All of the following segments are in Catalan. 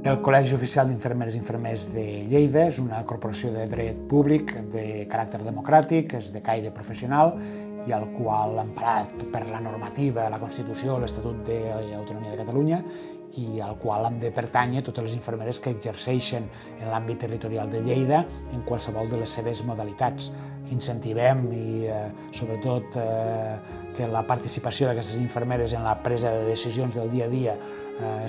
El Col·legi Oficial d'Infermeres i Infermers de Lleida és una corporació de dret públic de caràcter democràtic, és de caire professional i al qual, emparat per la normativa, la Constitució, l'Estatut d'Autonomia de Catalunya, i al qual han de pertànyer totes les infermeres que exerceixen en l'àmbit territorial de Lleida en qualsevol de les seves modalitats. Incentivem i sobretot que la participació d'aquestes infermeres en la presa de decisions del dia a dia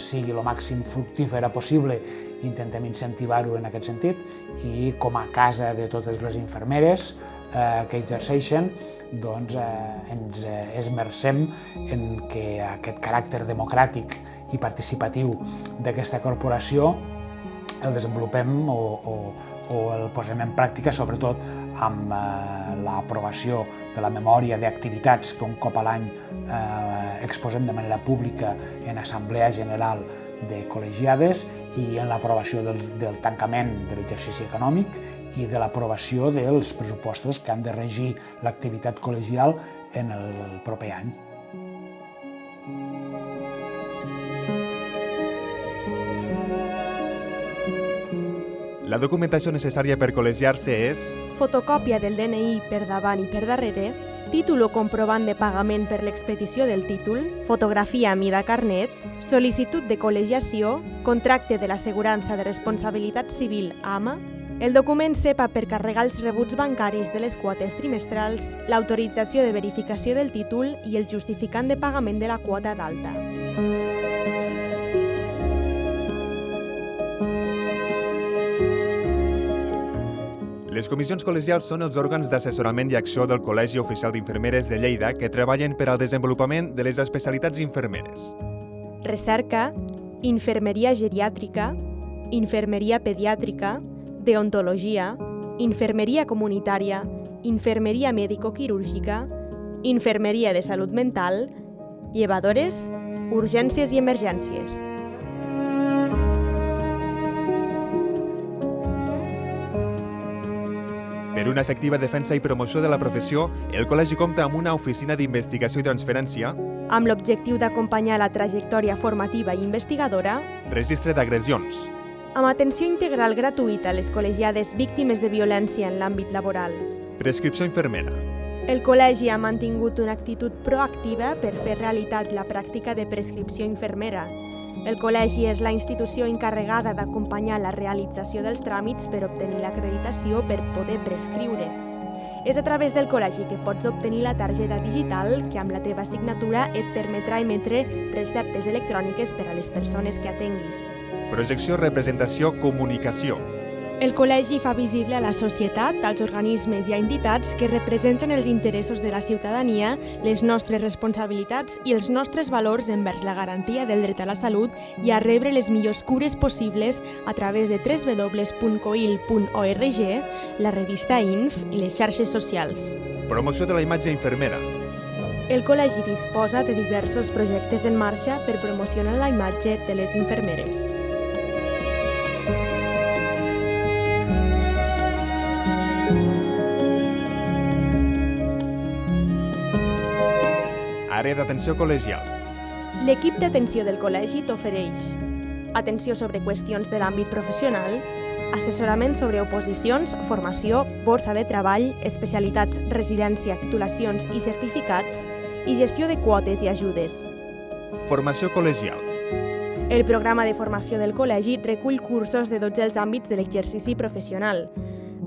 sigui el màxim fructífera possible, intentem incentivar-ho en aquest sentit, i com a casa de totes les infermeres que exerceixen, doncs ens esmercem en que aquest caràcter democràtic i participatiu d'aquesta corporació el desenvolupem o el posem en pràctica, sobretot amb l'aprovació de la memòria d'activitats que un cop a l'any exposem de manera pública en Assemblea General de Col·legiades i en l'aprovació del tancament de l'exercici econòmic i de l'aprovació dels pressupostos que han de regir l'activitat col·legial en el proper any. La documentació necessària per col·legiar-se és fotocòpia del DNI per davant i per darrere, títol o comprovant de pagament per l'expedició del títol, fotografia a mida carnet, sol·licitud de col·legiació, contracte de l'assegurança de responsabilitat civil AMA, el document SEPA per carregar els rebuts bancaris de les quotes trimestrals, l'autorització de verificació del títol i el justificant de pagament de la quota d'alta. Les comissions col·legials són els òrgans d'assessorament i acció del Col·legi Oficial d'Infermeres de Lleida que treballen per al desenvolupament de les especialitats infermeres. Recerca, infermeria geriàtrica, infermeria pediàtrica, deontologia, infermeria comunitària, infermeria mèdico-quirúrgica, infermeria de salut mental, llevadores, urgències i emergències. Per una efectiva defensa i promoció de la professió, el col·legi compta amb una oficina d'investigació i transferència, amb l'objectiu d'acompanyar la trajectòria formativa i investigadora, registre d'agressions, amb atenció integral gratuïta a les col·legiades víctimes de violència en l'àmbit laboral. prescripció infermera. El col·legi ha mantingut una actitud proactiva per fer realitat la pràctica de prescripció infermera. El col·legi és la institució encarregada d'acompanyar la realització dels tràmits per obtenir l'acreditació per poder prescriure. És a través del col·legi que pots obtenir la targeta digital que amb la teva signatura et permetrà emetre receptes electròniques per a les persones que atenguis. Projecció, representació, comunicació. El col·legi fa visible a la societat, als organismes i a entitats que representen els interessos de la ciutadania, les nostres responsabilitats i els nostres valors envers la garantia del dret a la salut i a rebre les millors cures possibles a través de www.coil.org, la revista INF i les xarxes socials. Promoció de la imatge infermera. El col·legi disposa de diversos projectes en marxa per promocionar la imatge de les infermeres. Àrea d'atenció col·legial. L'equip d'atenció del col·legi t'ofereix atenció sobre qüestions de l'àmbit professional, assessorament sobre oposicions, formació, borsa de treball, especialitats, residència, titulacions i certificats i gestió de quotes i ajudes. Formació col·legial. El programa de formació del col·legi recull cursos de tots els àmbits de l'exercici professional,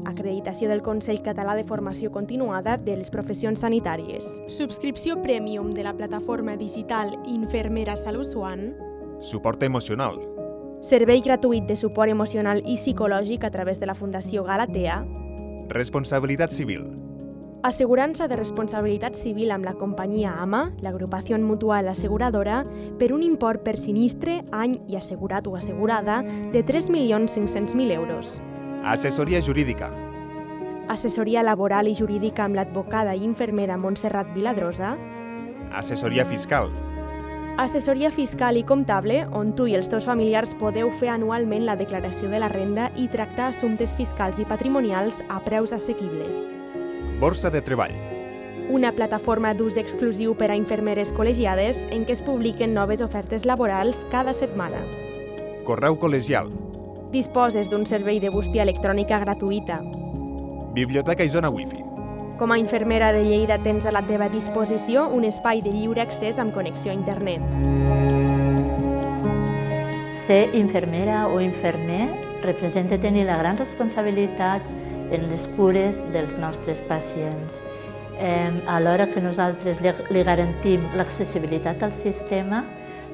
acreditació del Consell Català de Formació Continuada de les Professions Sanitàries, subscripció Premium de la plataforma digital Infermera Salus One, suport emocional, servei gratuït de suport emocional i psicològic a través de la Fundació Galatea, responsabilitat civil, assegurança de responsabilitat civil amb la companyia AMA, l'agrupació mutual asseguradora, per un import per sinistre, any i assegurat o assegurada de 3.500.000 euros. assessoria jurídica, assessoria laboral i jurídica amb l'advocada i infermera Montserrat Viladrosa, assessoria fiscal, assessoria fiscal i comptable, on tu i els teus familiars podeu fer anualment la declaració de la renda i tractar assumptes fiscals i patrimonials a preus assequibles. borsa de treball, una plataforma d'ús exclusiu per a infermeres col·legiades en què es publiquen noves ofertes laborals cada setmana. correu col·legial. Disposes d'un servei de bústia electrònica gratuïta. Biblioteca i zona wifi. Com a infermera de Lleida tens a la teva disposició un espai de lliure accés amb connexió a internet. Ser infermera o infermer representa tenir la gran responsabilitat en les cures dels nostres pacients. Alhora que nosaltres li garantim l'accessibilitat al sistema,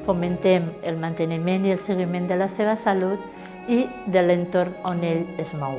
fomentem el manteniment i el seguiment de la seva salut i de l'entorn on ell es mou.